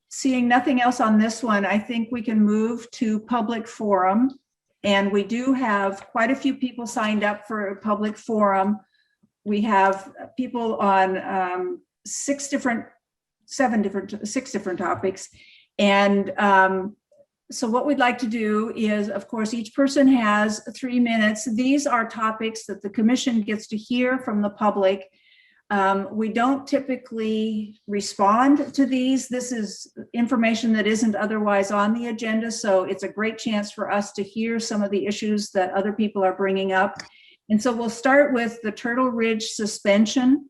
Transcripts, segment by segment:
Seeing nothing else on this one, I think we can move to public forum. And we do have quite a few people signed up for a public forum. We have people on 6 different topics. And so what we'd like to do is, of course, each person has 3 minutes. These are topics that the commission gets to hear from the public. We don't typically respond to these. This is information that isn't otherwise on the agenda, so it's a great chance for us to hear some of the issues that other people are bringing up. And so we'll start with the Turtle Ridge suspension.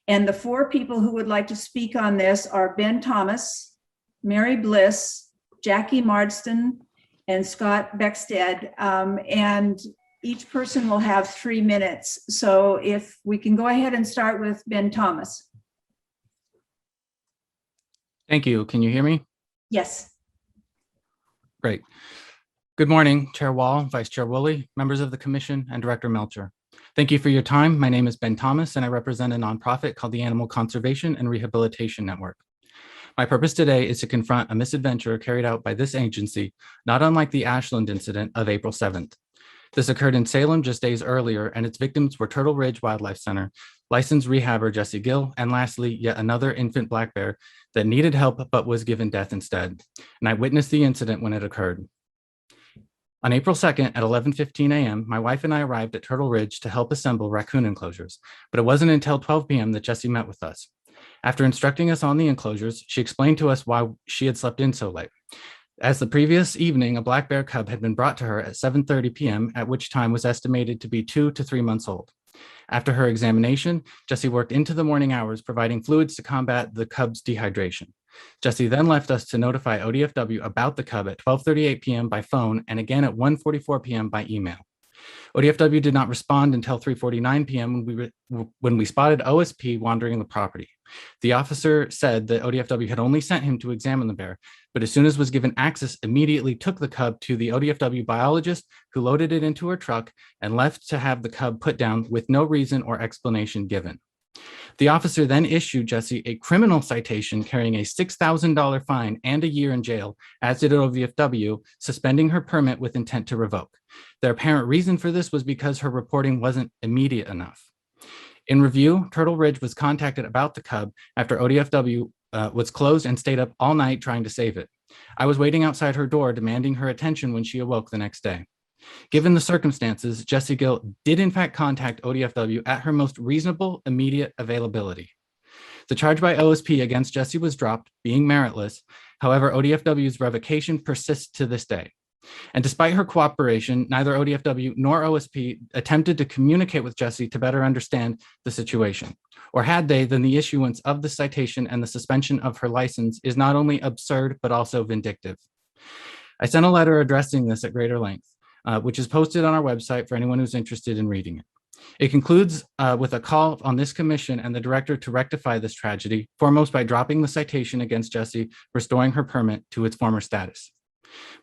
And the 4 people who would like to speak on this are Ben Thomas, Mary Bliss, Jackie Marsden, and Scott Beckstead. And each person will have 3 minutes. So if we can go ahead and start with Ben Thomas. Thank you. Can you hear me? Yes. Great. Good morning, Chair Wall, Vice Chair Woolley, members of the Commission, and Director Melcher. Thank you for your time. My name is Ben Thomas, and I represent a nonprofit called the Animal Conservation and Rehabilitation Network. My purpose today is to confront a misadventure carried out by this agency, not unlike the Ashland incident of April 7th. This occurred in Salem just days earlier, and its victims were Turtle Ridge Wildlife Center, licensed rehabber Jessy Gill, and lastly, yet another infant black bear that needed help but was given death instead. And I witnessed the incident when it occurred. On April 2nd at 11:15 a.m., my wife and I arrived at Turtle Ridge to help assemble raccoon enclosures, but it wasn't until 12 p.m. that Jessy met with us. After instructing us on the enclosures, she explained to us why she had slept in so late. As the previous evening, a black bear cub had been brought to her at 7:30 p.m., at which time was estimated to be 2 to 3 months old. After her examination, Jessy worked into the morning hours, providing fluids to combat the cub's dehydration. Jessy then left us to notify ODFW about the cub at 12:38 p.m. by phone and again at 1:44 p.m. by email. ODFW did not respond until 3:49 p.m. when we spotted OSP wandering the property. The officer said that ODFW had only sent him to examine the bear, but as soon as was given access, immediately took the cub to the ODFW biologist, who loaded it into her truck and left to have the cub put down with no reason or explanation given. The officer then issued Jessy a criminal citation carrying a $6,000 fine and a year in jail, as did ODFW, suspending her permit with intent to revoke. Their apparent reason for this was because her reporting wasn't immediate enough. In review, Turtle Ridge was contacted about the cub after ODFW was closed and stayed up all night trying to save it. I was waiting outside her door demanding her attention when she awoke the next day. Given the circumstances, Jessy Gill did in fact contact ODFW at her most reasonable immediate availability. The charge by OSP against Jessy was dropped, being meritless. However, ODFW's revocation persists to this day. And despite her cooperation, neither ODFW nor OSP attempted to communicate with Jessy to better understand the situation. Or had they, then the issuance of the citation and the suspension of her license is not only absurd, but also vindictive. I sent a letter addressing this at greater length, which is posted on our website for anyone who's interested in reading it. It concludes with a call on this commission and the director to rectify this tragedy, foremost by dropping the citation against Jessy, restoring her permit to its former status.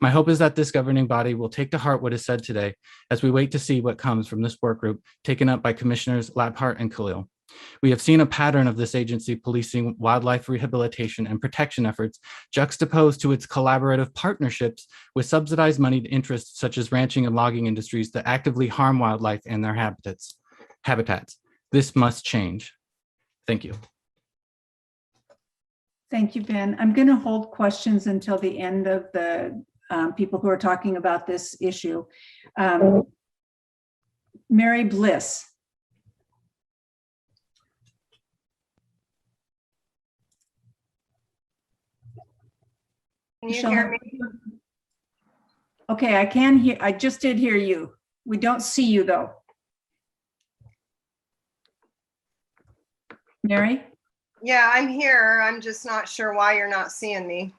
My hope is that this governing body will take to heart what is said today as we wait to see what comes from this work group taken up by Commissioners Laphart and Khalil. We have seen a pattern of this agency policing wildlife rehabilitation and protection efforts juxtaposed to its collaborative partnerships with subsidized moneyed interests such as ranching and logging industries that actively harm wildlife and their habitats. This must change. Thank you. Thank you, Ben. I'm going to hold questions until the end of the people who are talking about this issue. Mary Bliss. Can you hear me? Okay, I can hear. I just did hear you. We don't see you though. Mary? Yeah, I'm here. I'm just not sure why you're not seeing me.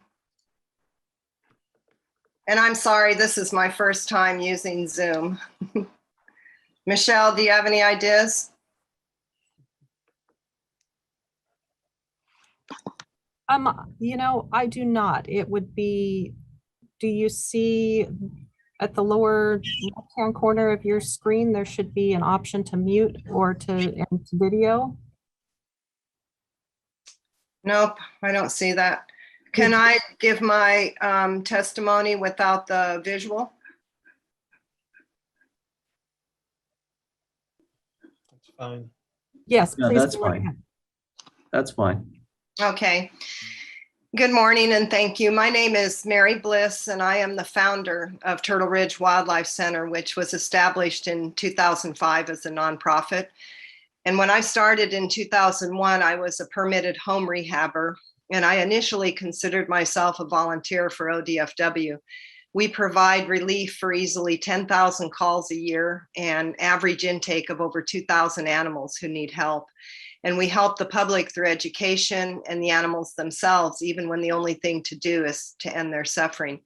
And I'm sorry, this is my first time using Zoom. Michelle, do you have any ideas? You know, I do not. It would be, do you see at the lower left-hand corner of your screen, there should be an option to mute or to end video? Nope, I don't see that. Can I give my testimony without the visual? That's fine. Yes, No, please. that's go right fine. ahead. That's fine. Okay. Good morning and thank you. My name is Mary Bliss and I am the founder of Turtle Ridge Wildlife Center, which was established in 2005 as a nonprofit. And when I started in 2001, I was a permitted home rehabber, and I initially considered myself a volunteer for ODFW. We provide relief for easily 10,000 calls a year and average intake of over 2,000 animals who need help. And we help the public through education and the animals themselves, even when the only thing to do is to end their suffering.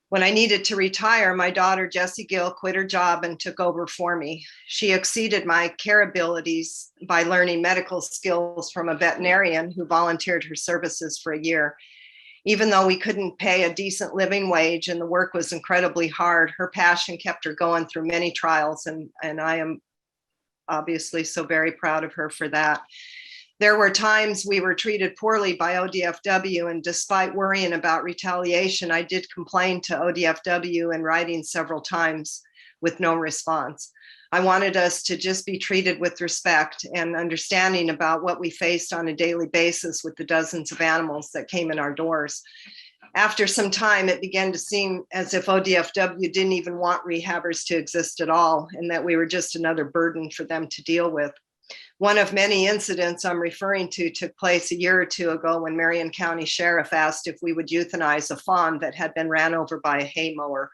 When I needed to retire, my daughter, Jessy Gill, quit her job and took over for me. She exceeded my care abilities by learning medical skills from a veterinarian who volunteered her services for a year. Even though we couldn't pay a decent living wage and the work was incredibly hard, her passion kept her going through many trials, and I am obviously so very proud of her for that. There were times we were treated poorly by ODFW, and despite worrying about retaliation, I did complain to ODFW in writing several times with no response. I wanted us to just be treated with respect and understanding about what we faced on a daily basis with the dozens of animals that came in our doors. After some time, it began to seem as if ODFW didn't even want rehabbers to exist at all, and that we were just another burden for them to deal with. One of many incidents I'm referring to took place a year or two ago when Marion County Sheriff asked if we would euthanize a fawn that had been ran over by a hay mower.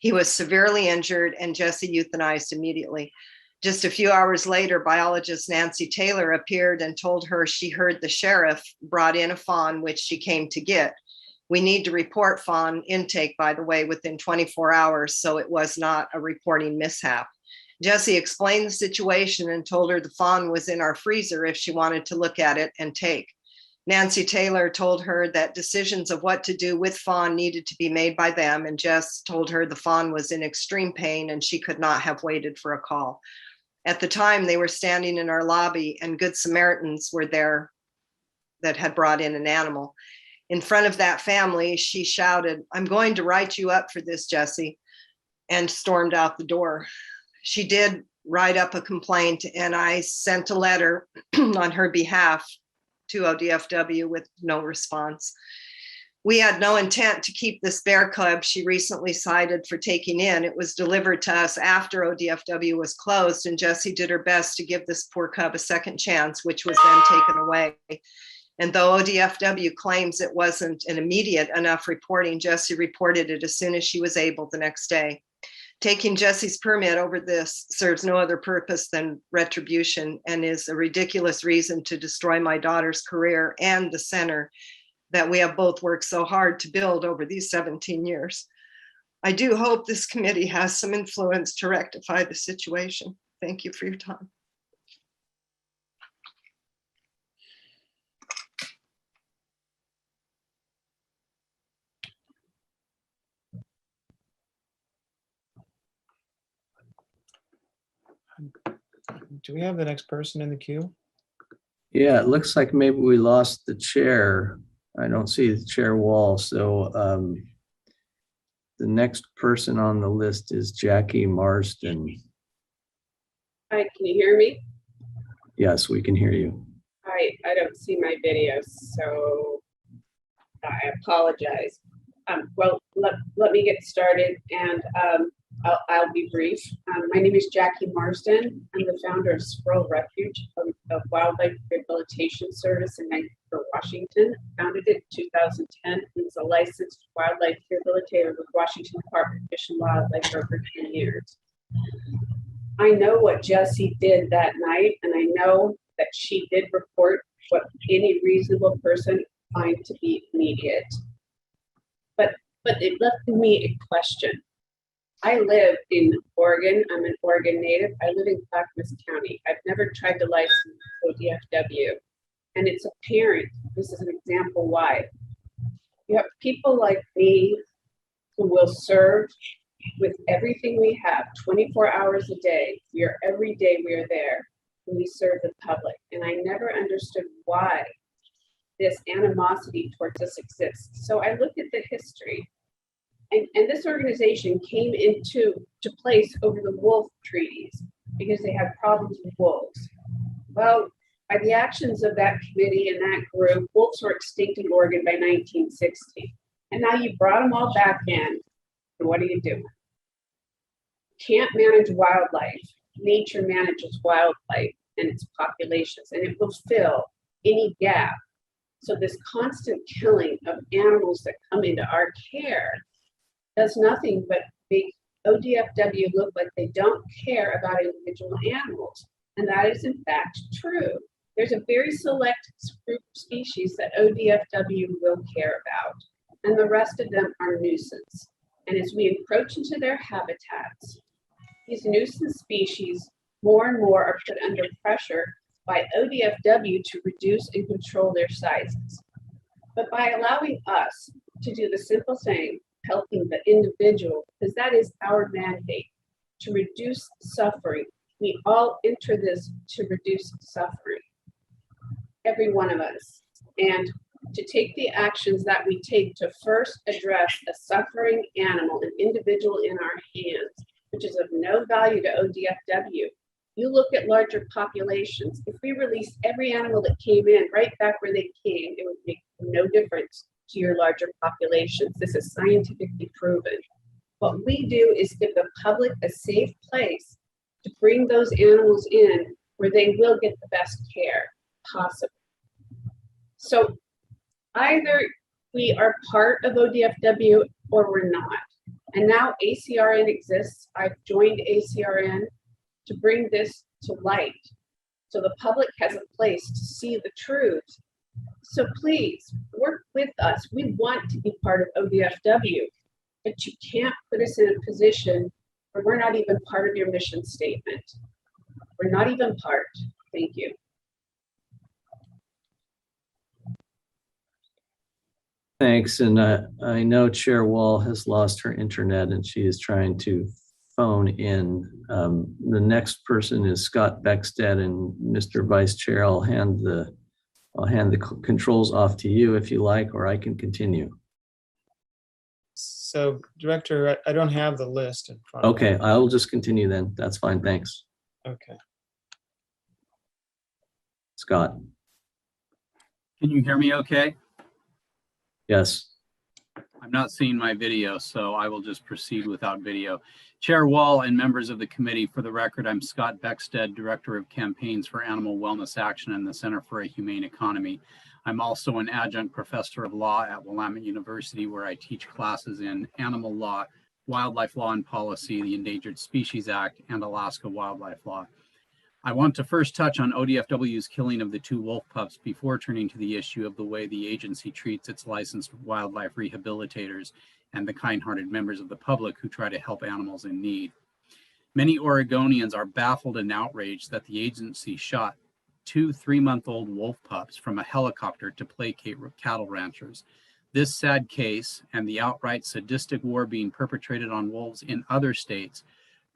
He was severely injured and Jessy euthanized immediately. Just a few hours later, biologist Nancy Taylor appeared and told her she heard the sheriff brought in a fawn, which she came to get. We need to report fawn intake, by the way, within 24 hours, so it was not a reporting mishap. Jessy explained the situation and told her the fawn was in our freezer if she wanted to look at it and take. Nancy Taylor told her that decisions of what to do with fawn needed to be made by them, and Jess told her the fawn was in extreme pain and she could not have waited for a call. At the time, they were standing in our lobby and good Samaritans were there that had brought in an animal. In front of that family, she shouted, "I'm going to write you up for this, Jessy," and stormed out the door. She did write up a complaint, and I sent a letter on her behalf to ODFW with no response. We had no intent to keep this bear cub she recently cited for taking in. It was delivered to us after ODFW was closed, and Jessy did her best to give this poor cub a second chance, which was then taken away. And though ODFW claims it wasn't an immediate enough reporting, Jessy reported it as soon as she was able the next day. Taking Jessy's permit over this serves no other purpose than retribution and is a ridiculous reason to destroy my daughter's career and the center that we have both worked so hard to build over these 17 years. I do hope this committee has some influence to rectify the situation. Thank you for your time. Do we have the next person in the queue? Yeah, it looks like maybe we lost the chair. I don't see the chair wall. So the next person on the list is Jackie Marsden. Hi, can you hear me? Yes, we can hear you. I don't see my videos, so I apologize. Well, let me get started, and I'll be brief. My name is Jackie Marsden. I'm the founder of Squirrel Refuge, a wildlife rehabilitation service in Vancouver, Washington. Founded it in 2010. He's a licensed wildlife rehabilitator with Washington Department of Fish and Wildlife for over 10 years. I know what Jessy did that night, and I know that she did report what any reasonable person find to be immediate. But it left me a question. I live in Oregon. I'm an Oregon native. I live in Clackamas County. I've never tried to license ODFW. And it's apparent, this is an example why. You have people like me who will serve with everything we have, 24 hours a day. Every day we are there and we serve the public. And I never understood why this animosity towards us exists. So I looked at the history, and this organization came into place over the wolf treaties because they had problems with wolves. Well, by the actions of that committee and that group, wolves were extinct in Oregon by 1960. And now you brought them all back in. And what are you doing? Can't manage wildlife. Nature manages wildlife and its populations, and it will fill any gap. So this constant killing of animals that come into our care does nothing but make ODFW look like they don't care about individual animals. And that is in fact true. There's a very select group of species that ODFW will care about, and the rest of them are nuisance. And as we encroach into their habitats, these nuisance species more and more are put under pressure by ODFW to reduce and control their sizes. But by allowing us to do the simple thing, helping the individual, because that is our mandate, to reduce suffering. We all enter this to reduce suffering, every one of us, and to take the actions that we take to first address a suffering animal, an individual in our hands, which is of no value to ODFW. You look at larger populations, if we release every animal that came in right back where they came, it would make no difference to your larger populations. This is scientifically proven. What we do is give the public a safe place to bring those animals in where they will get the best care possible. So either we are part of ODFW or we're not. And now ACRN exists. I've joined ACRN to bring this to light so the public has a place to see the truth. So please work with us. We want to be part of ODFW, but you can't put us in a position where we're not even part of your mission statement. We're not even part. Thank you. Thanks. And I know Chair Wall has lost her internet and she is trying to phone in. The next person is Scott Beckstead, and Mr. Vice Chair, I'll hand the controls off to you if you like, or I can continue. So Director, I don't have the list in front of me. Okay, I'll just continue then. That's fine. Thanks. Okay. Scott. Can you hear me okay? Yes. I'm not seeing my video, so I will just proceed without video. Chair Wall and members of the committee, for the record, I'm Scott Beckstead, Director of Campaigns for Animal Wellness Action and the Center for a Humane Economy. I'm also an adjunct professor of law at Willamette University, where I teach classes in animal law, wildlife law and policy, the Endangered Species Act, and Alaska wildlife law. I want to first touch on ODFW's killing of the 2 wolf pups before turning to the issue of the way the agency treats its licensed wildlife rehabilitators and the kind-hearted members of the public who try to help animals in need. Many Oregonians are baffled and outraged that the agency shot 2 3-month-old wolf pups from a helicopter to placate cattle ranchers. This sad case and the outright sadistic war being perpetrated on wolves in other states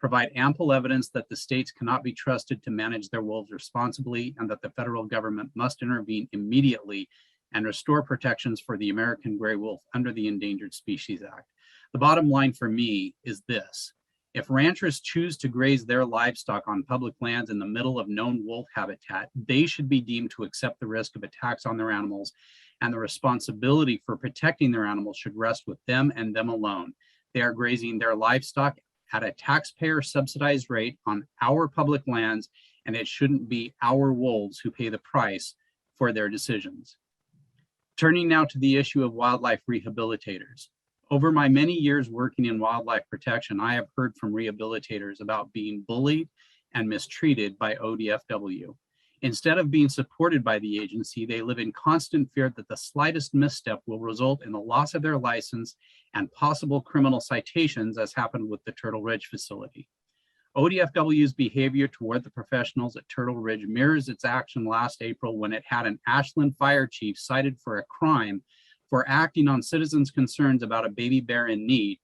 provide ample evidence that the states cannot be trusted to manage their wolves responsibly, and that the federal government must intervene immediately and restore protections for the American gray wolf under the Endangered Species Act. The bottom line for me is this: if ranchers choose to graze their livestock on public lands in the middle of known wolf habitat, they should be deemed to accept the risk of attacks on their animals, and the responsibility for protecting their animals should rest with them and them alone. They are grazing their livestock at a taxpayer subsidized rate on our public lands, and it shouldn't be our wolves who pay the price for their decisions. Turning now to the issue of wildlife rehabilitators. Over my many years working in wildlife protection, I have heard from rehabilitators about being bullied and mistreated by ODFW. Instead of being supported by the agency, they live in constant fear that the slightest misstep will result in the loss of their license and possible criminal citations, as happened with the Turtle Ridge facility. ODFW's behavior toward the professionals at Turtle Ridge mirrors its action last April when it had an Ashland fire chief cited for a crime for acting on citizens' concerns about a baby bear in need,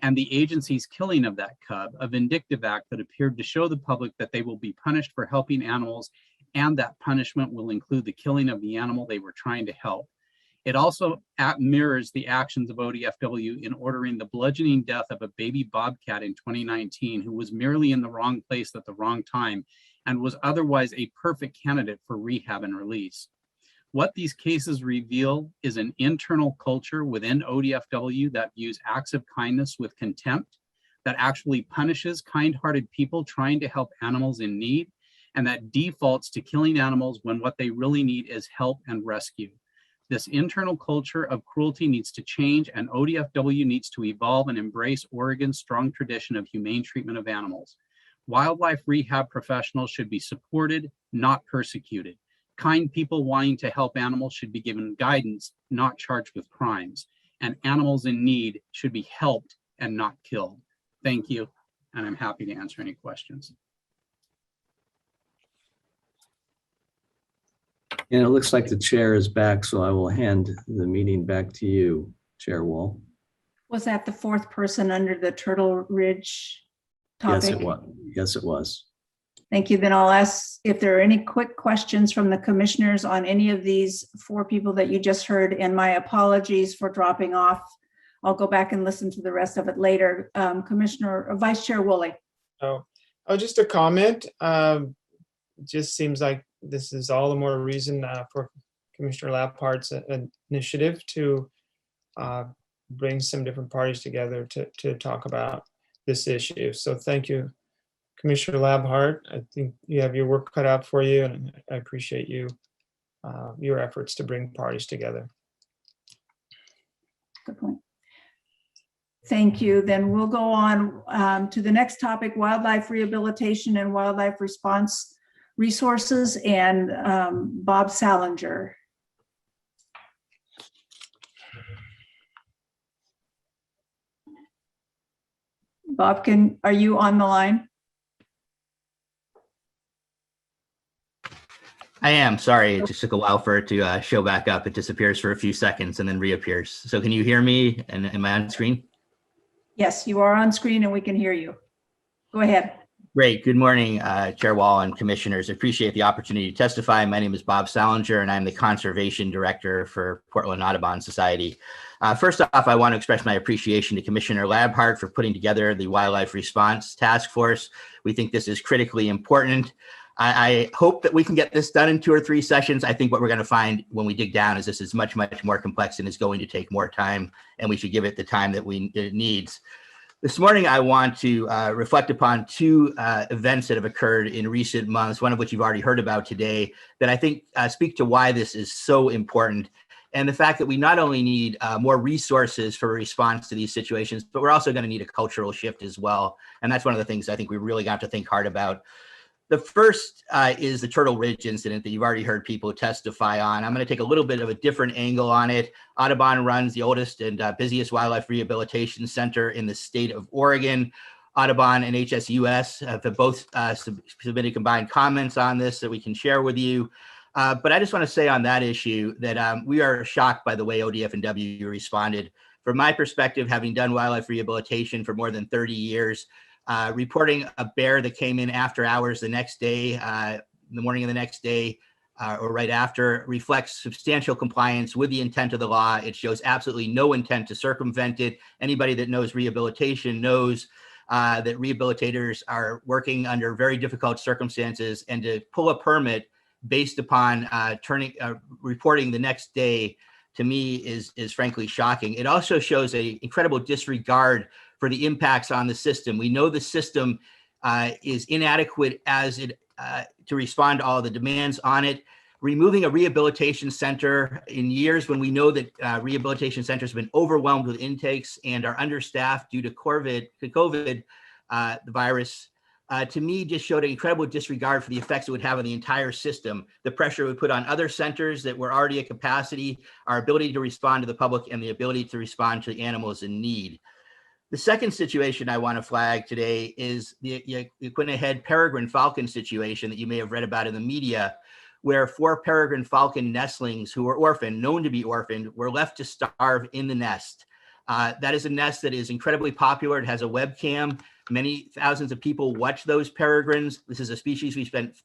and the agency's killing of that cub, a vindictive act that appeared to show the public that they will be punished for helping animals and that punishment will include the killing of the animal they were trying to help. It also mirrors the actions of ODFW in ordering the bludgeoning death of a baby bobcat in 2019 who was merely in the wrong place at the wrong time and was otherwise a perfect candidate for rehab and release. What these cases reveal is an internal culture within ODFW that views acts of kindness with contempt, that actually punishes kind-hearted people trying to help animals in need, and that defaults to killing animals when what they really need is help and rescue. This internal culture of cruelty needs to change, and ODFW needs to evolve and embrace Oregon's strong tradition of humane treatment of animals. Wildlife rehab professionals should be supported, not persecuted. Kind people wanting to help animals should be given guidance, not charged with crimes. And animals in need should be helped and not killed. Thank you, and I'm happy to answer any questions. And it looks like the chair is back, so I will hand the meeting back to you, Chair Wall. Was that the fourth person under the Turtle Ridge topic? Yes, it was. Yes, it was. Thank you. Then I'll ask if there are any quick questions from the commissioners on any of these 4 people that you just heard, and my apologies for dropping off. I'll go back and listen to the rest of it later. Commissioner, Vice Chair Woolley. Oh, just a comment. Just seems like this is all the more reason for Commissioner Laphart's initiative to bring some different parties together to talk about this issue. So thank you, Commissioner Laphart. I think you have your work cut out for you, and I appreciate you, your efforts to bring parties together. Good point. Thank you. Then we'll go on to the next topic, wildlife rehabilitation and wildlife response resources, and Bob Salinger. Bob, are you on the line? I am. Sorry, it just took a while for it to show back up. It disappears for a few seconds and then reappears. So can you hear me? And am I on screen? Yes, you are on screen and we can hear you. Go ahead. Great. Good morning, Chair Wall and commissioners. I appreciate the opportunity to testify. My name is Bob Salinger, and I'm the Conservation Director for Portland Audubon Society. First off, I want to express my appreciation to Commissioner Laphart for putting together the Wildlife Response Task Force. We think this is critically important. I hope that we can get this done in 2 or 3 sessions. I think what we're going to find when we dig down is this is much, much more complex and is going to take more time, and we should give it the time that it needs. This morning, I want to reflect upon 2 events that have occurred in recent months, one of which you've already heard about today, that I think speak to why this is so important, and the fact that we not only need more resources for response to these situations, but we're also going to need a cultural shift as well. And that's one of the things I think we really got to think hard about. The first is the Turtle Ridge incident that you've already heard people testify on. I'm going to take a little bit of a different angle on it. Audubon runs the oldest and busiest wildlife rehabilitation center in the state of Oregon. Audubon and HSUS have both submitted combined comments on this that we can share with you. But I just want to say on that issue that we are shocked by the way ODFW responded. From my perspective, having done wildlife rehabilitation for more than 30 years, reporting a bear that came in after hours the next day, in the morning of the next day, or right after, reflects substantial compliance with the intent of the law. It shows absolutely no intent to circumvent it. Anybody that knows rehabilitation knows that rehabilitators are working under very difficult circumstances, and to pull a permit based upon reporting the next day, to me is frankly shocking. It also shows an incredible disregard for the impacts on the system. We know the system is inadequate as it to respond to all the demands on it. Removing a rehabilitation center in years when we know that rehabilitation centers have been overwhelmed with intakes and are understaffed due to COVID, the virus, to me just showed an incredible disregard for the effects it would have on the entire system, the pressure it would put on other centers that were already at capacity, our ability to respond to the public, and the ability to respond to the animals in need. The second situation I want to flag today is the Quinta Head peregrine falcon situation that you may have read about in the media, where 4 peregrine falcon nestlings who were orphaned, known to be orphaned, were left to starve in the nest. That is a nest that is incredibly popular. It has a webcam. Many thousands of people watch those peregrines. This is a species we spent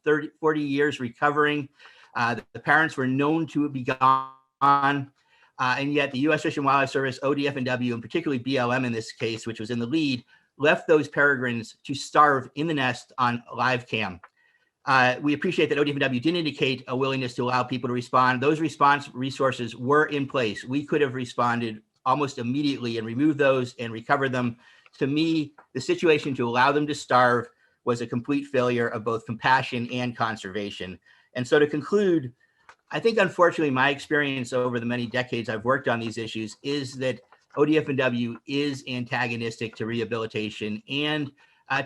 40 years recovering. The parents were known to be gone. And yet the U.S. Fish and Wildlife Service, ODFW, and particularly BLM in this case, which was in the lead, left those peregrines to starve in the nest on live cam. We appreciate that ODFW did indicate a willingness to allow people to respond. Those response resources were in place. We could have responded almost immediately and removed those and recovered them. To me, the situation to allow them to starve was a complete failure of both compassion and conservation. And so to conclude, I think unfortunately my experience over the many decades I've worked on these issues is that ODFW is antagonistic to rehabilitation and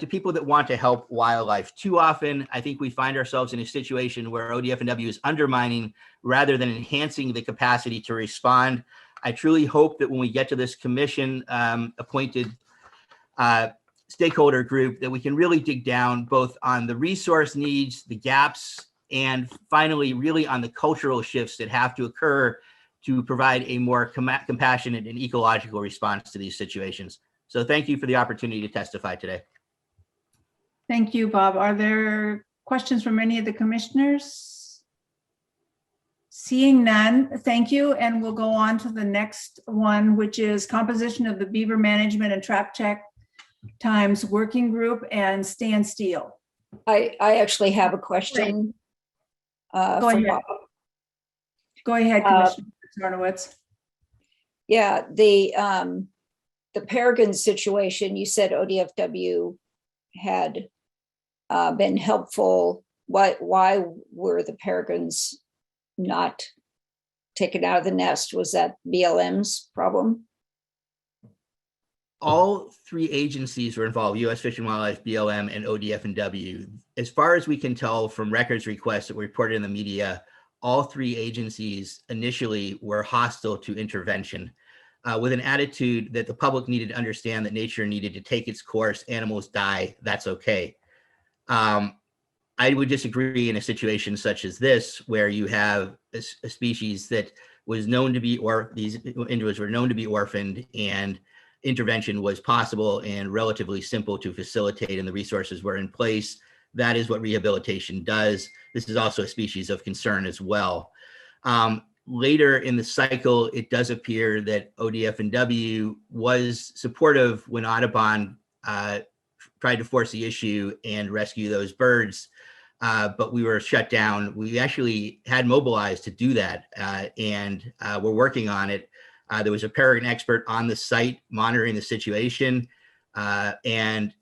to people that want to help wildlife. Too often, I think we find ourselves in a situation where ODFW is undermining rather than enhancing the capacity to respond. I truly hope that when we get to this commission appointed stakeholder group, that we can really dig down both on the resource needs, the gaps, and finally, really on the cultural shifts that have to occur to provide a more compassionate and ecological response to these situations. So thank you for the opportunity to testify today. Thank you, Bob. Are there questions from any of the commissioners? Seeing none, thank you. And we'll go on to the next one, which is composition of the Beaver Management and Trap Check Times Working Group and Stan Steele. I actually have a question. Go for ahead. Bob. Go ahead, Commissioner Zarnowitz. Yeah, the peregrine situation, you said ODFW had been helpful. Why were the peregrines not taken out of the nest? Was that BLM's problem? All three agencies were involved, U.S. Fish and Wildlife, BLM, and ODFW. As far as we can tell from records requests that were reported in the media, all three agencies initially were hostile to intervention with an attitude that the public needed to understand that nature needed to take its course. Animals die, that's okay. I would disagree in a situation such as this, where you have a species that was known to be, or these individuals were known to be orphaned, and intervention was possible and relatively simple to facilitate, and the resources were in place. That is what rehabilitation does. This is also a species of concern as well. Later in the cycle, it does appear that ODFW was supportive when Audubon tried to force the issue and rescue those birds, but we were shut down. We actually had mobilized to do that, and we're working on it. There was a peregrine expert on the site monitoring the situation, and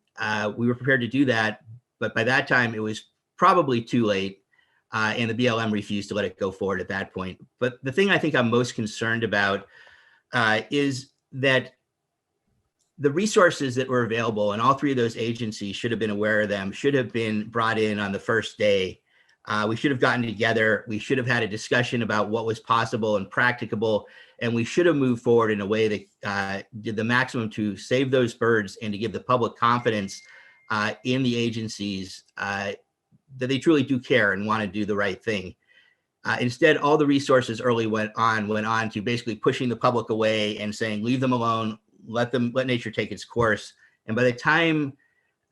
we were prepared to do that. But by that time, it was probably too late, and the BLM refused to let it go forward at that point. But the thing I think I'm most concerned about is that the resources that were available, and all three of those agencies should have been aware of them, should have been brought in on the first day. We should have gotten together. We should have had a discussion about what was possible and practicable, and we should have moved forward in a way that did the maximum to save those birds and to give the public confidence in the agencies that they truly do care and want to do the right thing. Instead, all the resources early went on to basically pushing the public away and saying, leave them alone, let nature take its course. And by the time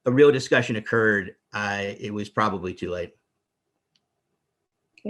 a real discussion occurred, it was probably too late.